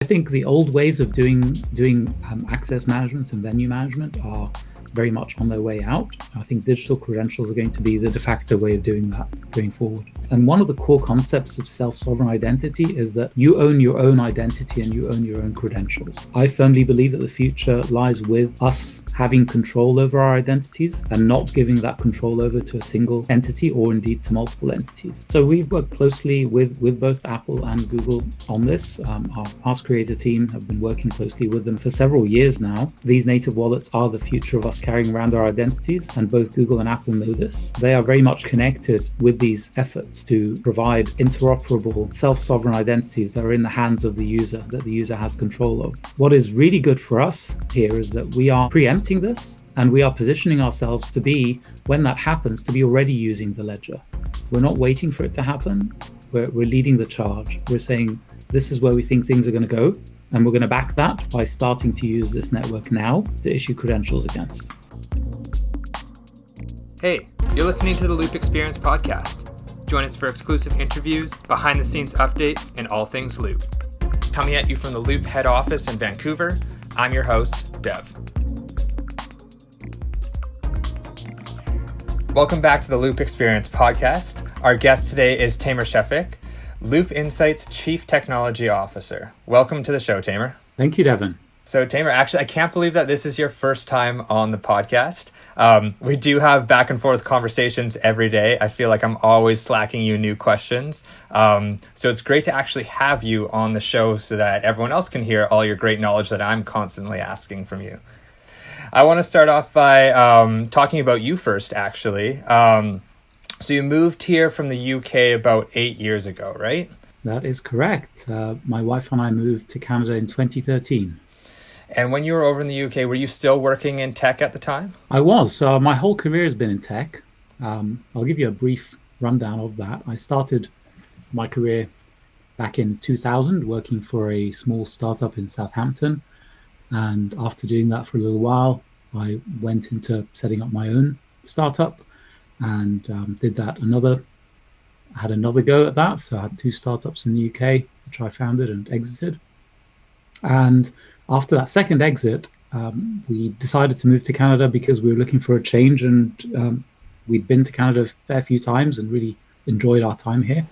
I think the old ways of doing access management and venue management are very much on their way out. I think digital credentials are going to be the de facto way of doing that going forward. And one of the core concepts of self-sovereign identity is that you own your own identity and you own your own credentials. I firmly believe that the future lies with us having control over our identities and not giving that control over to a single entity or indeed to multiple entities. So we've worked closely with both Apple and Google on this. Our Pass Creator team have been working closely with them for several years now. These native wallets are the future of us carrying around our identities, and both Google and Apple know this. They are very much connected with these efforts to provide interoperable self-sovereign identities that are in the hands of the user, that the user has control of. What is really good for us here is that we are preempting this, and we are positioning ourselves to be, when that happens, to be already using the ledger. We're not waiting for it to happen. We're leading the charge. We're saying, this is where we think things are going to go, and we're going to back that by starting to use this network now to issue credentials against. Hey, you're listening to the Loop Experience podcast. Join us for exclusive interviews, behind-the-scenes updates, and all things Loop. Coming at you from the Loop head office in Vancouver, I'm your host, Dev. Welcome back to the Loop Experience podcast. Our guest today is Tamer Shefik, Loop Insight's Chief Technology Officer. Welcome to the show, Tamer. Thank you, Devin. So Tamer, actually, I can't believe that this is your first time on the podcast. We do have back and forth conversations every day. I feel like I'm always slacking you new questions. So it's great to actually have you on the show so that everyone else can hear all your great knowledge that I'm constantly asking from you. I want to start off by talking about you first, actually. So you moved here from the UK about 8 years ago, right? That is correct. My wife and I moved to Canada in 2013. And when you were over in the UK, were you still working in tech at the time? I was. So my whole career has been in tech. I'll give you a brief rundown of that. I started my career back in 2000 working for a small startup in Southampton. And after doing that for a little while, I went into setting up my own startup and did that I had another go at that. So I had two startups in the UK, which I founded and exited. And after that second exit, we decided to move to Canada because we were looking for a change, and we'd been to Canada a fair few times and really enjoyed our time here,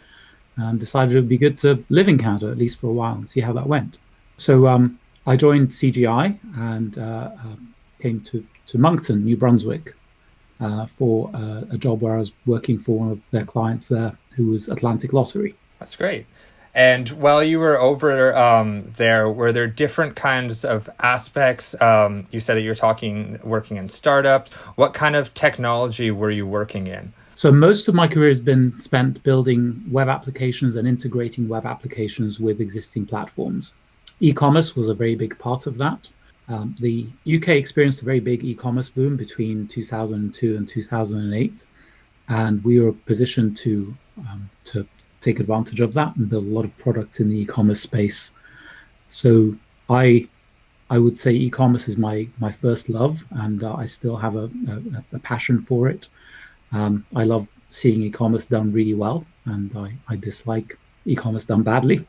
and decided it would be good to live in Canada, at least for a while, and see how that went. So I joined CGI and came to Moncton, New Brunswick, for a job where I was working for one of their clients there, who was Atlantic Lottery. That's great. And while you were over there, were there different kinds of aspects? You said that you were working in startups. What kind of technology were you working in? So most of my career has been spent building web applications and integrating web applications with existing platforms. E-commerce was a very big part of that. The UK experienced a very big e-commerce boom between 2002 and 2008, and we were positioned to take advantage of that and build a lot of products in the e-commerce space. So I would say e-commerce is my first love, and I still have a passion for it. I love seeing e-commerce done really well, and I dislike e-commerce done badly.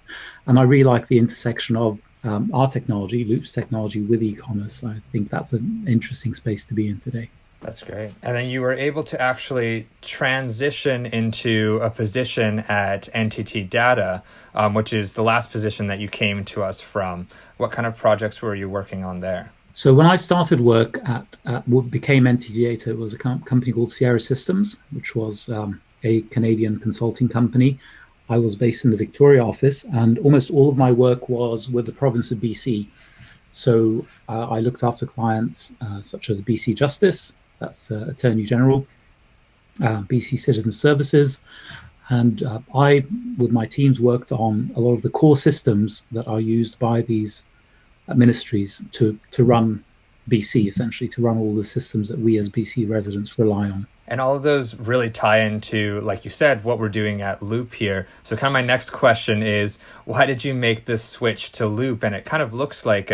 And I really like the intersection of our technology, Loop's technology, with e-commerce. I think that's an interesting space to be in today. That's great. And then you were able to actually transition into a position at NTT Data, which is the last position that you came to us from. What kind of projects were you working on there? So when I started work at what became NTT Data, it was a company called Sierra Systems, which was a Canadian consulting company. I was based in the Victoria office, and almost all of my work was with the province of BC. So I looked after clients such as BC Justice, that's Attorney General, BC Citizen Services. And I, with my teams, worked on a lot of the core systems that are used by these ministries to run BC, essentially, to run all the systems that we as BC residents rely on. And all of those really tie into, like you said, what we're doing at Loop here. So kind of my next question is, why did you make this switch to Loop? And it kind of looks like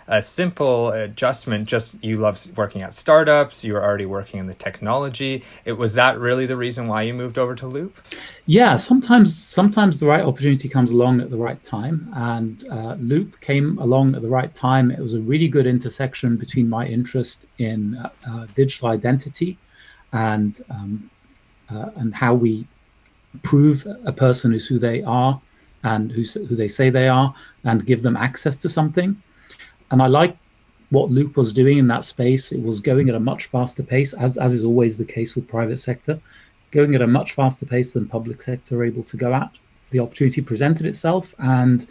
a simple adjustment, just you love working at startups, you were already working in the technology. Was that really the reason why you moved over to Loop? Yeah, sometimes the right opportunity comes along at the right time, and Loop came along at the right time. It was a really good intersection between my interest in digital identity and how we prove a person is who they are and who they say they are, and give them access to something. And I like what Loop was doing in that space. It was going at a much faster pace, as is always the case with private sector, going at a much faster pace than public sector are able to go at. The opportunity presented itself, and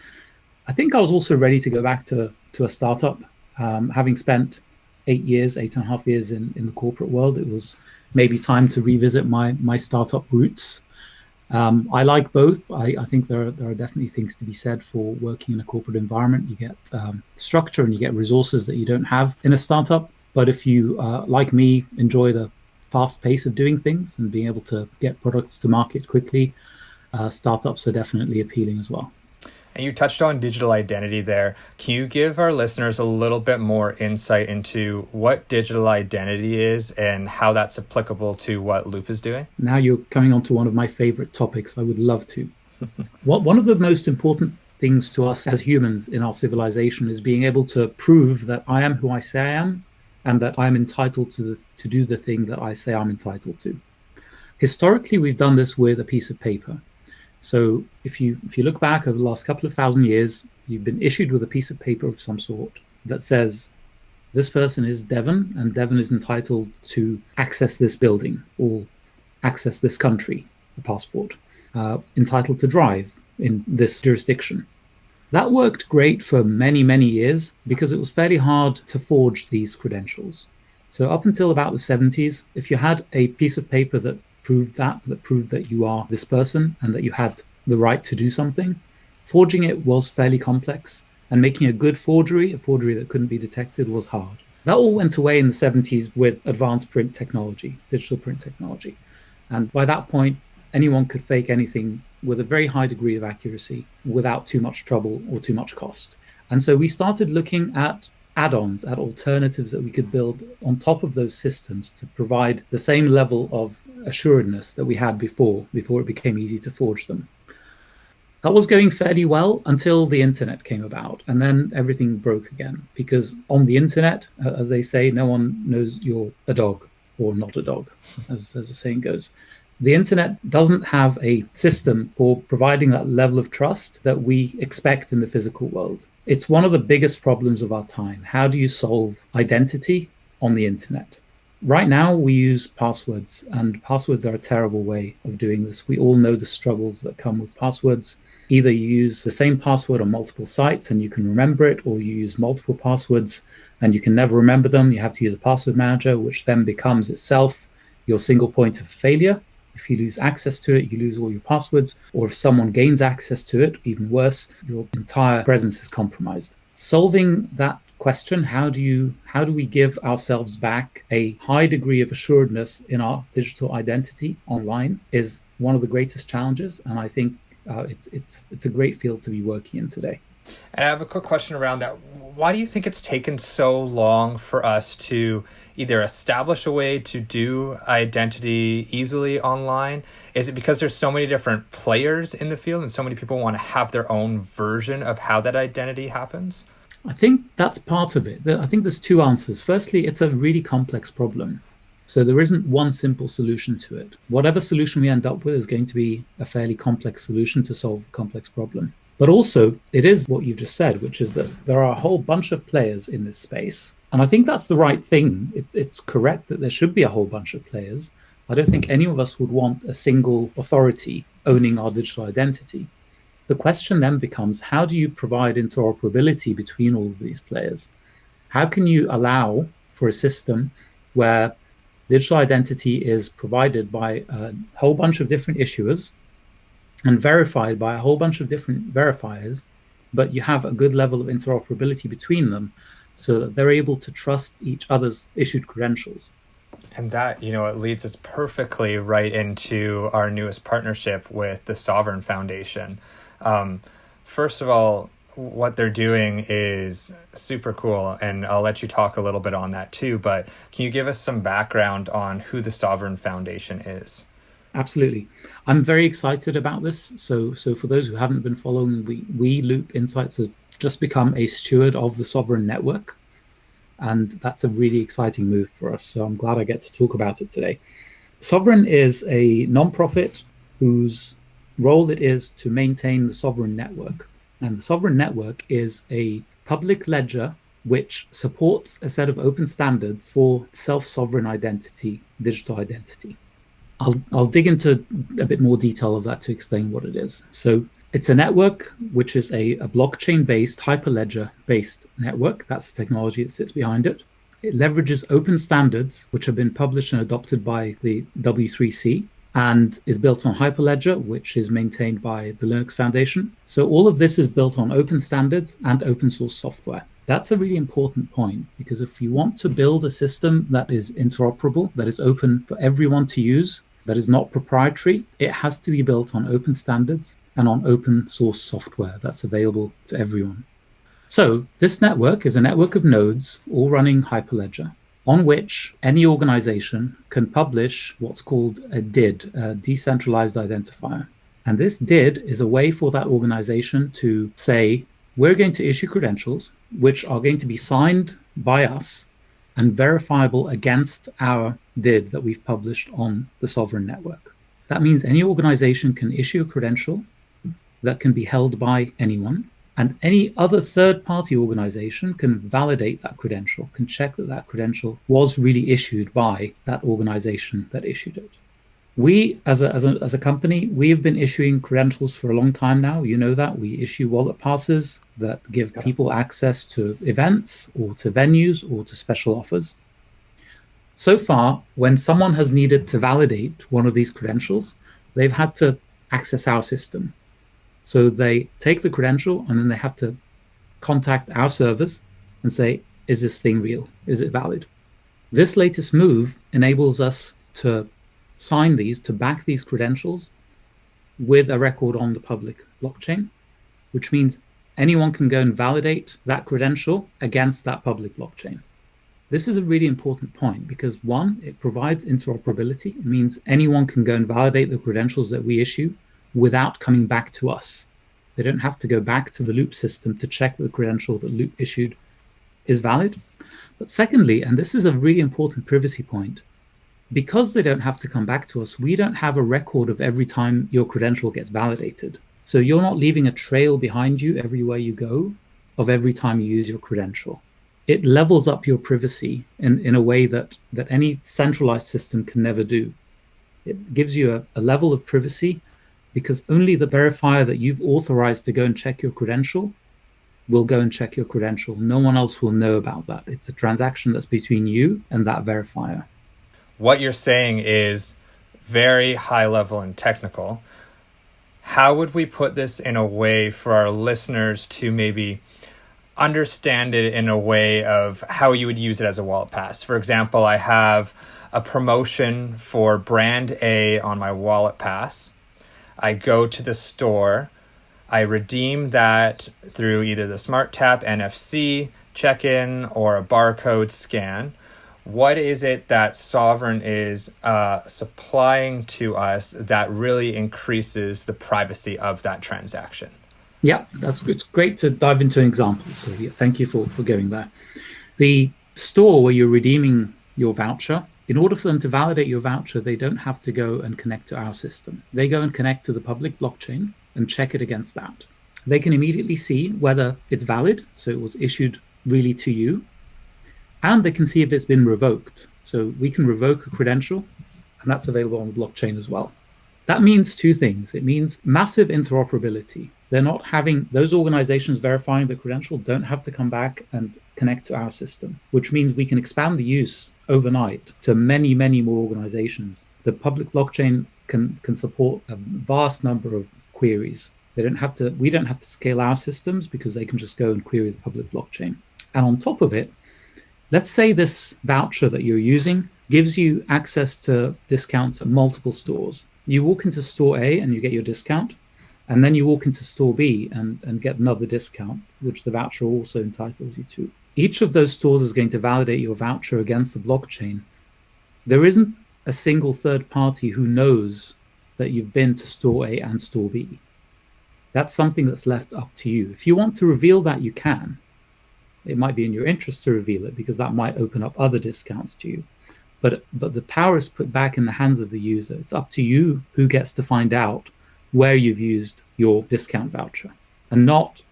I think I was also ready to go back to a startup. Having spent 8.5 years in the corporate world, it was maybe time to revisit my startup roots. I like both. I think there are definitely things to be said for working in a corporate environment. You get structure and you get resources that you don't have in a startup. But if you, like me, enjoy the fast pace of doing things and being able to get products to market quickly, startups are definitely appealing as well. And you touched on digital identity there. Can you give our listeners a little bit more insight into what digital identity is and how that's applicable to what Loop is doing? Now you're coming on to one of my favorite topics. I would love to. One of the most important things to us as humans in our civilization is being able to prove that I am who I say I am and that I'm entitled to do the thing that I say I'm entitled to. Historically, we've done this with a piece of paper. So if you look back over the last couple of thousand years, you've been issued with a piece of paper of some sort that says, this person is Devon, and Devon is entitled to access this building or access this country, a passport, entitled to drive in this jurisdiction. That worked great for many, many years because it was fairly hard to forge these credentials. So up until about the 70s, if you had a piece of paper that proved that you are this person and that you had the right to do something, forging it was fairly complex, and making a good forgery, a forgery that couldn't be detected, was hard. That all went away in the 70s with advanced print technology, digital print technology. And by that point, anyone could fake anything with a very high degree of accuracy without too much trouble or too much cost. And so we started looking at add-ons, at alternatives that we could build on top of those systems to provide the same level of assuredness that we had before it became easy to forge them. That was going fairly well until the internet came about, and then everything broke again, because on the internet, as they say, no one knows you're a dog or not a dog, as the saying goes. The internet doesn't have a system for providing that level of trust that we expect in the physical world. It's one of the biggest problems of our time. How do you solve identity on the internet? Right now, we use passwords, and passwords are a terrible way of doing this. We all know the struggles that come with passwords. Either you use the same password on multiple sites and you can remember it, or you use multiple passwords and you can never remember them. You have to use a password manager, which then becomes itself your single point of failure. If you lose access to it, you lose all your passwords, or if someone gains access to it, even worse, your entire presence is compromised. Solving that question, how do we give ourselves back a high degree of assuredness in our digital identity online, is one of the greatest challenges, and I think it's a great field to be working in today. And I have a quick question around that. Why do you think it's taken so long for us to either establish a way to do identity easily online? Is it because there's so many different players in the field and so many people want to have their own version of how that identity happens? I think that's part of it. I think there's two answers. Firstly, it's a really complex problem. So there isn't one simple solution to it. Whatever solution we end up with is going to be a fairly complex solution to solve the complex problem. But also, it is what you just said, which is that there are a whole bunch of players in this space. And I think that's the right thing. It's correct that there should be a whole bunch of players. I don't think any of us would want a single authority owning our digital identity. The question then becomes, how do you provide interoperability between all of these players? How can you allow for a system where digital identity is provided by a whole bunch of different issuers and verified by a whole bunch of different verifiers, but you have a good level of interoperability between them so that they're able to trust each other's issued credentials? And that, it leads us perfectly right into our newest partnership with the Sovrin Foundation. First of all, what they're doing is super cool, and I'll let you talk a little bit on that too. But can you give us some background on who the Sovrin Foundation is? Absolutely. I'm very excited about this. So for those who haven't been following, we Loop Insights has just become a steward of the Sovrin network. And that's a really exciting move for us. So I'm glad I get to talk about it today. Sovrin is a nonprofit whose role it is to maintain the Sovrin network. And the Sovrin network is a public ledger which supports a set of open standards for self-sovereign identity, digital identity. I'll dig into a bit more detail of that to explain what it is. So it's a network which is a blockchain-based, hyperledger-based network. That's the technology that sits behind it. It leverages open standards which have been published and adopted by the W3C and is built on Hyperledger, which is maintained by the Linux Foundation. So all of this is built on open standards and open source software. That's a really important point, because if you want to build a system that is interoperable, that is open for everyone to use, that is not proprietary, it has to be built on open standards and on open source software that's available to everyone. So this network is a network of nodes all running Hyperledger, on which any organization can publish what's called a DID, a decentralized identifier. And this DID is a way for that organization to say, we're going to issue credentials which are going to be signed by us and verifiable against our DID that we've published on the Sovrin network. That means any organization can issue a credential that can be held by anyone, and any other third-party organization can validate that credential, can check that that credential was really issued by that organization that issued it. We, as a company, we have been issuing credentials for a long time now. You know that. We issue wallet passes that give people access to events or to venues or to special offers. So far, when someone has needed to validate one of these credentials, they've had to access our system. So they take the credential and then they have to contact our servers and say, is this thing real? Is it valid? This latest move enables us to sign these, to back these credentials with a record on the public blockchain, which means anyone can go and validate that credential against that public blockchain. This is a really important point because, one, it provides interoperability. It means anyone can go and validate the credentials that we issue without coming back to us. They don't have to go back to the Loop system to check that the credential that Loop issued is valid. But secondly, and this is a really important privacy point, because they don't have to come back to us, we don't have a record of every time your credential gets validated. So you're not leaving a trail behind you everywhere you go of every time you use your credential. It levels up your privacy in a way that any centralized system can never do. It gives you a level of privacy because only the verifier that you've authorized to go and check your credential will go and check your credential. No one else will know about that. It's a transaction that's between you and that verifier. What you're saying is very high level and technical. How would we put this in a way for our listeners to maybe understand it in a way of how you would use it as a wallet pass? For example, I have a promotion for brand A on my wallet pass. I go to the store, I redeem that through either the Smart Tap NFC check-in or a barcode scan. What is it that Sovrin is supplying to us that really increases the privacy of that transaction? Yeah, it's great to dive into an example. So yeah, thank you for going there. The store where you're redeeming your voucher, in order for them to validate your voucher, they don't have to go and connect to our system. They go and connect to the public blockchain and check it against that. They can immediately see whether it's valid, so it was issued really to you, and they can see if it's been revoked. So we can revoke a credential, and that's available on the blockchain as well. That means two things. It means massive interoperability. They're not having, those organizations verifying the credential don't have to come back and connect to our system, which means we can expand the use overnight to many, many more organizations. The public blockchain can support a vast number of queries. We don't have to scale our systems because they can just go and query the public blockchain. And on top of it, let's say this voucher that you're using gives you access to discounts at multiple stores. You walk into store A and you get your discount. And then you walk into store B and get another discount, which the voucher also entitles you to. Each of those stores is going to validate your voucher against the blockchain. There isn't a single third party who knows that you've been to store A and store B. That's something that's left up to you. If you want to reveal that, you can. It might be in your interest to reveal it because that might open up other discounts to you. But the power is put back in the hands of the user. It's up to you who gets to find out where you've used your discount voucher, and not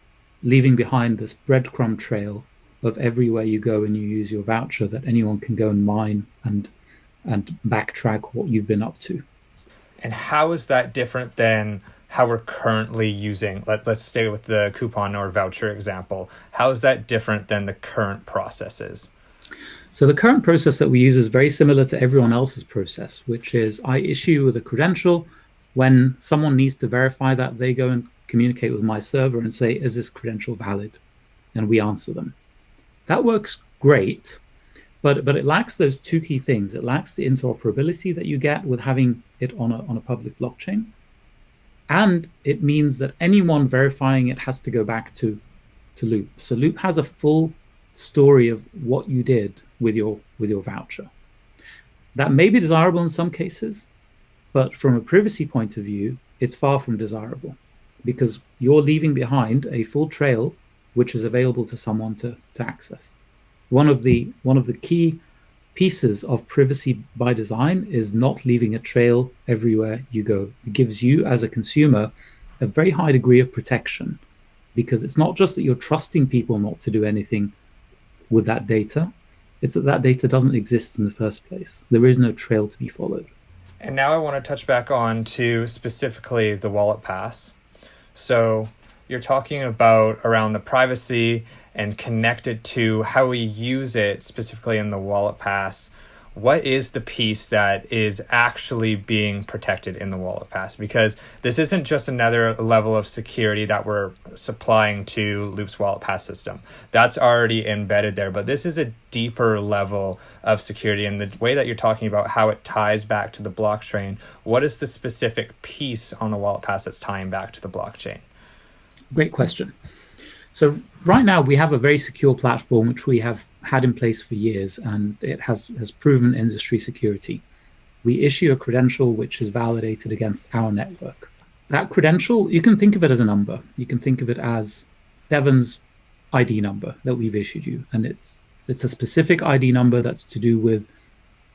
leaving behind this breadcrumb trail of everywhere you go and you use your voucher that anyone can go and mine and backtrack what you've been up to. And how is that different than how we're currently using, let's stay with the coupon or voucher example. How is that different than the current processes? So the current process that we use is very similar to everyone else's process, which is I issue with a credential. When someone needs to verify that, they go and communicate with my server and say, is this credential valid? And we answer them. That works great, but it lacks those two key things. It lacks the interoperability that you get with having it on a public blockchain. And it means that anyone verifying it has to go back to Loop. So Loop has a full story of what you did with your voucher. That may be desirable in some cases, but from a privacy point of view, it's far from desirable because you're leaving behind a full trail which is available to someone to access. One of the key pieces of privacy by design is not leaving a trail everywhere you go. It gives you as a consumer a very high degree of protection because it's not just that you're trusting people not to do anything with that data, it's that data doesn't exist in the first place. There is no trail to be followed. And now I want to touch back on to specifically the wallet pass. So you're talking about around the privacy and connected to how we use it specifically in the wallet pass. What is the piece that is actually being protected in the wallet pass? Because this isn't just another level of security that we're supplying to Loop's wallet pass system. That's already embedded there, but this is a deeper level of security. And the way that you're talking about how it ties back to the blockchain, what is the specific piece on the wallet pass that's tying back to the blockchain? Great question. So right now we have a very secure platform which we have had in place for years, and it has proven industry security. We issue a credential which is validated against our network. That credential, you can think of it as a number. You can think of it as Devon's ID number that we've issued you, and it's a specific ID number that's to do with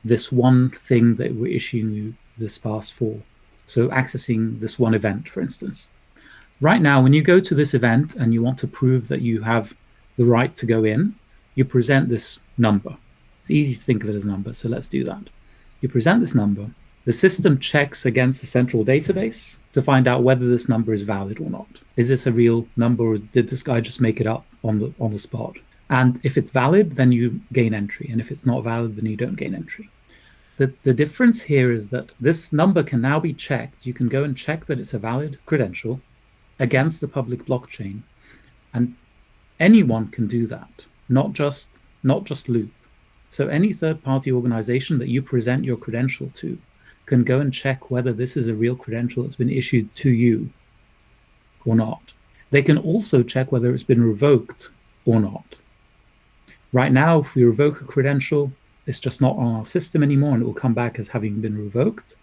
this one thing that we're issuing you this pass for. So accessing this one event, for instance. Right now, when you go to this event and you want to prove that you have the right to go in, you present this number. It's easy to think of it as a number, so let's do that. You present this number. The system checks against the central database to find out whether this number is valid or not. Is this a real number, or did this guy just make it up on the spot? And if it's valid, then you gain entry. And if it's not valid, then you don't gain entry. The difference here is that this number can now be checked. You can go and check that it's a valid credential against the public blockchain, and anyone can do that, not just Loop. So any third-party organization that you present your credential to can go and check whether this is a real credential that's been issued to you or not. They can also check whether it's been revoked or not. Right now, if we revoke a credential, it's just not on our system anymore, and it will come back as having been revoked,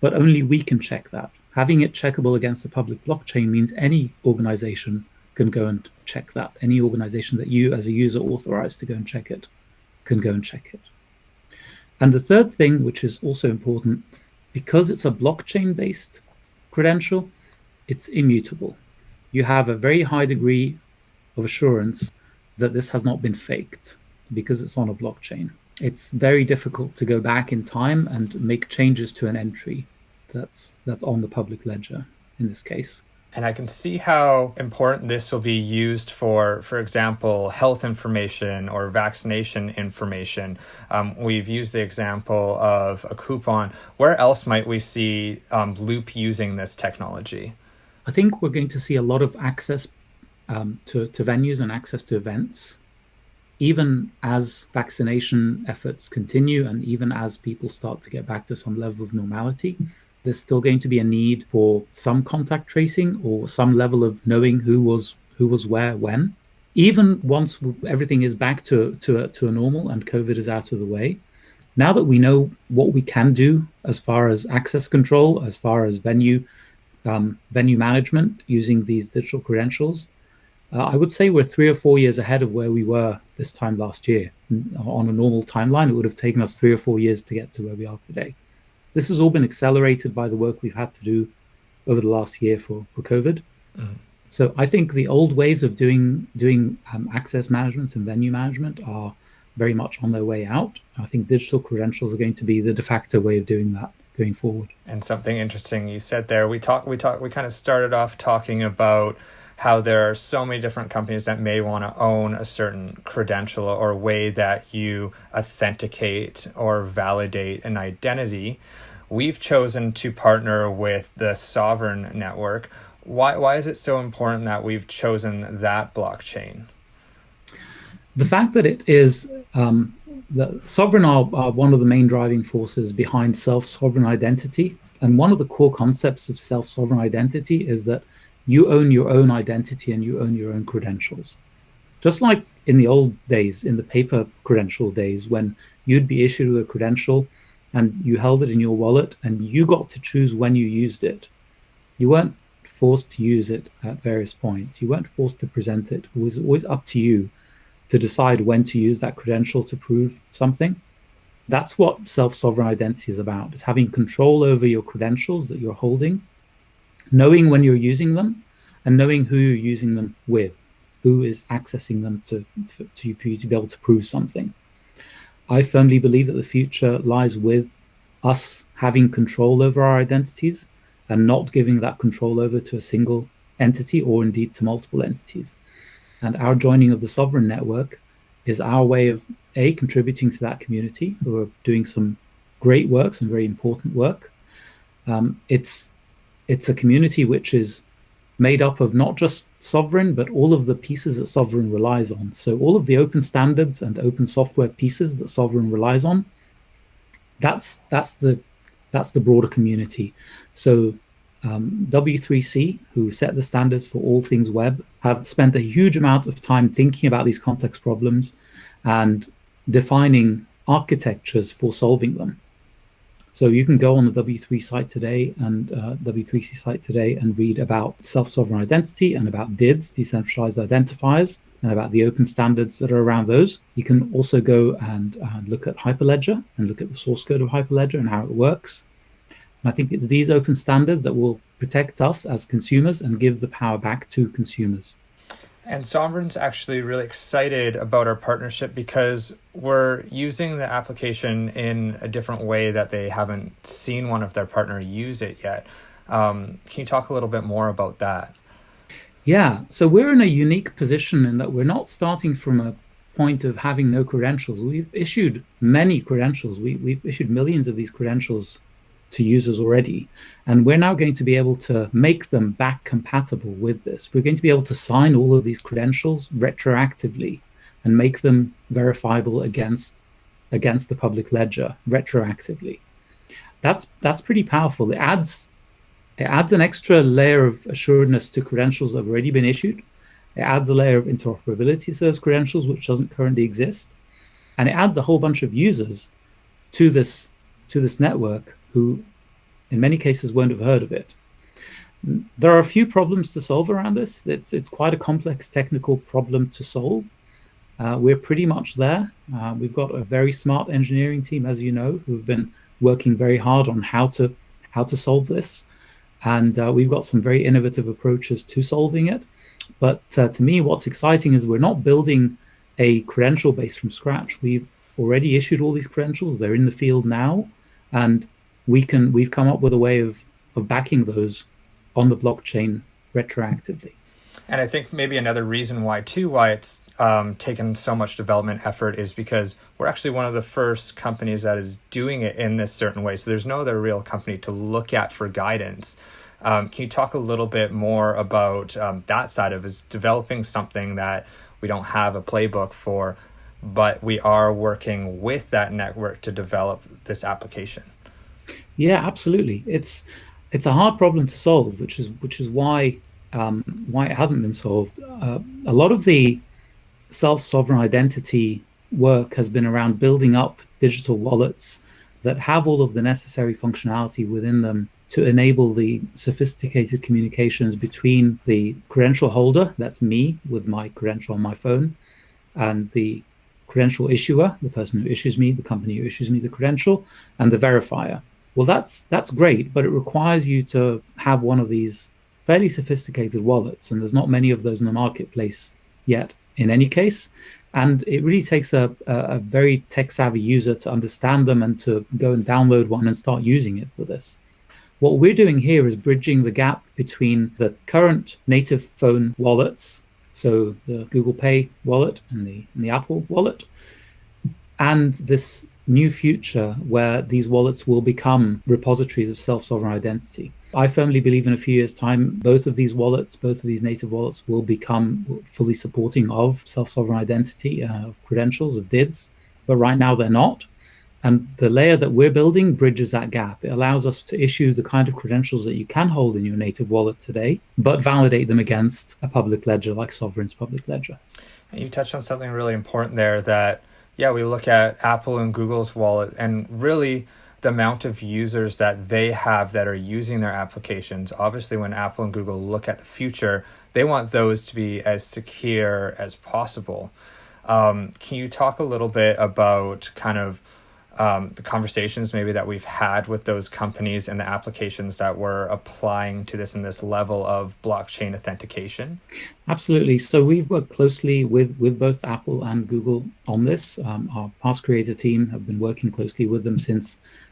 but only we can check that. Having it checkable against the public blockchain means any organization can go and check that. Any organization that you as a user authorized to go and check it can go and check it. And the third thing, which is also important, because it's a blockchain-based credential, it's immutable. You have a very high degree of assurance that this has not been faked because it's on a blockchain. It's very difficult to go back in time and make changes to an entry that's on the public ledger in this case. And I can see how important this will be used for example, health information or vaccination information. We've used the example of a coupon. Where else might we see Loop using this technology? I think we're going to see a lot of access to venues and access to events, even as vaccination efforts continue and even as people start to get back to some level of normality. there's still going to be a need for some contact tracing or some level of knowing who was where when. Even once everything is back to a normal and COVID is out of the way, now that we know what we can do as far as access control, as far as venue management using these digital credentials, I would say we're 3 or 4 years ahead of where we were this time last year. On a normal timeline, it would have taken us 3 or 4 years to get to where we are today. This has all been accelerated by the work we've had to do over the last year for COVID. Mm-hmm. So I think the old ways of doing access management and venue management are very much on their way out. I think digital credentials are going to be the de facto way of doing that going forward. And something interesting you said there, we kind of started off talking about how there are so many different companies that may want to own a certain credential or way that you authenticate or validate an identity. We've chosen to partner with the Sovrin network. Why is it so important that we've chosen that blockchain? The fact that it is, the Sovrin are one of the main driving forces behind self-sovereign-identity. And one of the core concepts of self-sovereign-identity is that you own your own identity and you own your own credentials. Just like in the old days, in the paper credential days, when you'd be issued with a credential and you held it in your wallet and you got to choose when you used it. You weren't forced to use it at various points. You weren't forced to present it. It was always up to you to decide when to use that credential to prove something. That's what self-sovereign identity is about. It's having control over your credentials that you're holding, knowing when you're using them, and knowing who you're using them with, who is accessing them for you to be able to prove something. I firmly believe that the future lies with us having control over our identities and not giving that control over to a single entity or indeed to multiple entities. And our joining of the Sovrin network is our way of contributing to that community who are doing some great work, some very important work. It's a community which is made up of not just Sovrin, but all of the pieces that Sovrin relies on. So all of the open standards and open software pieces that Sovrin relies on, that's the broader community. So W3C, who set the standards for all things web, have spent a huge amount of time thinking about these complex problems and defining architectures for solving them. So you can go on the W3 site today and W3C site today and read about self-sovereign identity and about DIDs, decentralized identifiers, and about the open standards that are around those. You can also go and look at Hyperledger and look at the source code of Hyperledger and how it works. And I think it's these open standards that will protect us as consumers and give the power back to consumers. And Sovrin's actually really excited about our partnership because we're using the application in a different way that they haven't seen one of their partner use it yet. Can you talk a little bit more about that? Yeah, so we're in a unique position in that we're not starting from a point of having no credentials. We've issued many credentials. We've issued millions of these credentials to users already. And we're now going to be able to make them back compatible with this. We're going to be able to sign all of these credentials retroactively and make them verifiable against the public ledger retroactively. That's pretty powerful. It adds an extra layer of assuredness to credentials that have already been issued. It adds a layer of interoperability to those credentials, which doesn't currently exist. And it adds a whole bunch of users to this network who in many cases won't have heard of it. There are a few problems to solve around this. It's quite a complex technical problem to solve. We're pretty much there. We've got a very smart engineering team, as you know, who've been working very hard on how to solve this. And we've got some very innovative approaches to solving it. But to me, what's exciting is we're not building a credential base from scratch. We've already issued all these credentials. They're in the field now. And we've come up with a way of backing those on the blockchain retroactively. And I think maybe another reason why it's taken so much development effort is because we're actually one of the first companies that is doing it in this certain way. So there's no other real company to look at for guidance. Can you talk a little bit more about that side of is developing something that we don't have a playbook for, but we are working with that network to develop this application? Yeah, absolutely. It's a hard problem to solve, which is why it hasn't been solved. A lot of the self-sovereign identity work has been around building up digital wallets that have all of the necessary functionality within them to enable the sophisticated communications between the credential holder, that's me with my credential on my phone, and the credential issuer, the person who issues me, the company who issues me the credential, and the verifier. Well, that's great, but it requires you to have one of these fairly sophisticated wallets, and there's not many of those in the marketplace yet. In any case, and it really takes a very tech savvy user to understand them and to go and download one and start using it for this. What we're doing here is bridging the gap between the current native phone wallets, so the Google Pay wallet and the Apple wallet, and this new future where these wallets will become repositories of self-sovereign identity. I firmly believe in a few years' time, both of these native wallets will become fully supporting of self-sovereign identity, of credentials, of DIDs, but right now they're not. And the layer that we're building bridges that gap. It allows us to issue the kind of credentials that you can hold in your native wallet today, but validate them against a public ledger like Sovrin's public ledger. And you touched on something really important there that, yeah, we look at Apple and Google's wallet and really the amount of users that they have that are using their applications. Obviously, when Apple and Google look at the future, they want those to be as secure as possible. Can you talk a little bit about kind of the conversations maybe that we've had with those companies and the applications that we're applying to this in this level of blockchain authentication? Absolutely. So we've worked closely with both Apple and Google on this. Our past creator team have been working closely with them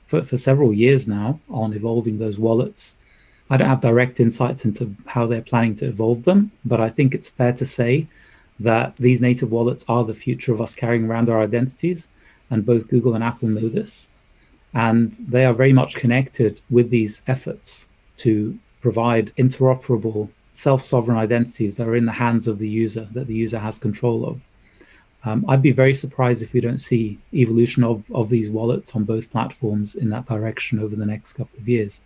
for several years now on evolving those wallets. I don't have direct insights into how they're planning to evolve them, but I think it's fair to say that these native wallets are the future of us carrying around our identities. And both Google and Apple know this. And they are very much connected with these efforts to provide interoperable self-sovereign identities that are in the hands of the user, that the user has control of. I'd be very surprised if we don't see evolution of these wallets on both platforms in that direction over the next couple of years.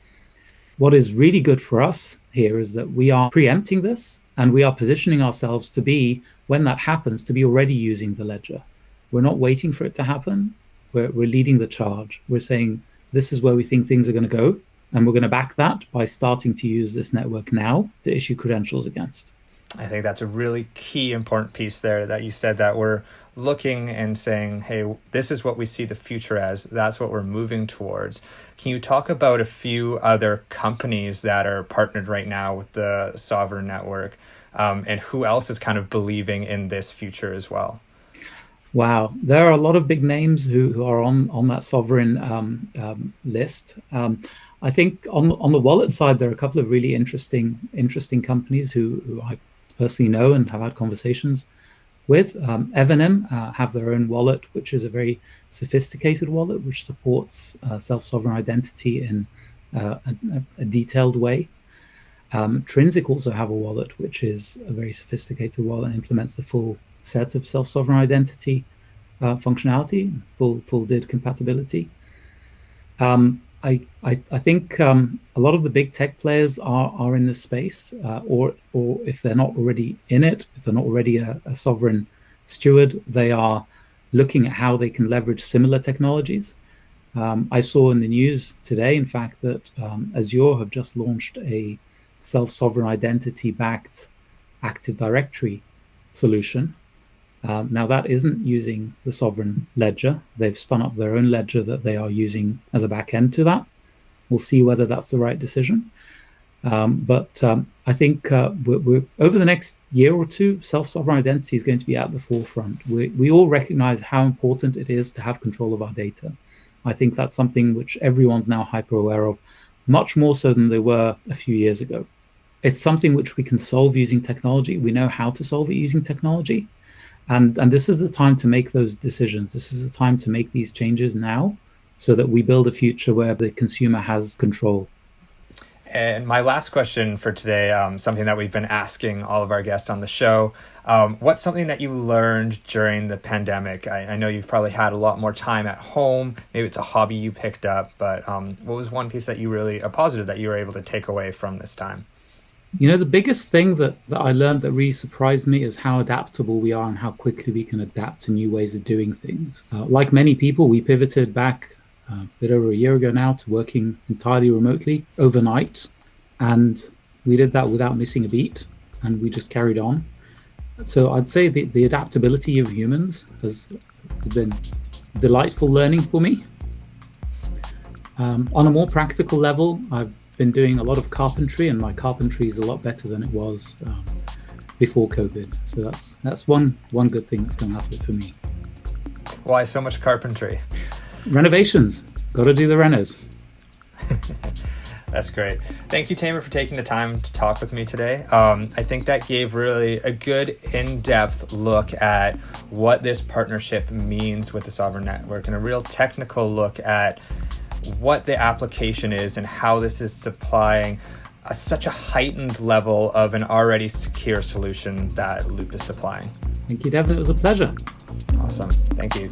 What is really good for us here is that we are preempting this and we are positioning ourselves to be, when that happens, to be already using the ledger. We're not waiting for it to happen. We're leading the charge. We're saying this is where we think things are going to go, and we're going to back that by starting to use this network now to issue credentials against. I think that's a really key important piece there that you said, that we're looking and saying, hey, this is what we see the future as. That's what we're moving towards. Can you talk about a few other companies that are partnered right now with the Sovereign Network, and who else is kind of believing in this future as well? Wow, there are a lot of big names who are on that Sovereign list. I think on the wallet side, there are a couple of really interesting companies who I personally know and have had conversations with. Evanim have their own wallet, which is a very sophisticated wallet, which supports self-sovereign identity in a detailed way. Trinsic also have a wallet, which is a very sophisticated wallet and implements the full set of self-sovereign identity functionality, full DID compatibility. I think a lot of the big tech players are in this space, or if they're not already in it, if they're not already a sovereign steward, they are looking at how they can leverage similar technologies. I saw in the news today, in fact, that Azure have just launched a self-sovereign identity-backed Active Directory solution. Now that isn't using the Sovrin Ledger. They've spun up their own ledger that they are using as a backend to that. We'll see whether that's the right decision. But I think we're over the next year or two, self-sovereign identity is going to be at the forefront. We all recognize how important it is to have control of our data. I think that's something which everyone's now hyper aware of, much more so than they were a few years ago. It's something which we can solve using technology. We know how to solve it using technology. And this is the time to make those decisions. This is the time to make these changes now so that we build a future where the consumer has control. And my last question for today, something that we've been asking all of our guests on the show, what's something that you learned during the pandemic? I know you've probably had a lot more time at home. Maybe it's a hobby you picked up, but what was one piece that a positive that you were able to take away from this time? The biggest thing that I learned that really surprised me is how adaptable we are and how quickly we can adapt to new ways of doing things. Like many people, we pivoted back a bit over a year ago now to working entirely remotely overnight. And we did that without missing a beat, and we just carried on. So I'd say the adaptability of humans has been delightful learning for me. On a more practical level, I've been doing a lot of carpentry, and my carpentry is a lot better than it was before COVID. So that's one good thing that's come out of it for me. Why so much carpentry? Renovations. Got to do the renos. That's great. Thank you, Tamer, for taking the time to talk with me today. I think that gave really a good in-depth look at what this partnership means with the Sovrin Network, and a real technical look at what the application is and how this is supplying such a heightened level of an already secure solution that Loop is supplying. Thank you, Devin. It was a pleasure. Awesome. Thank you.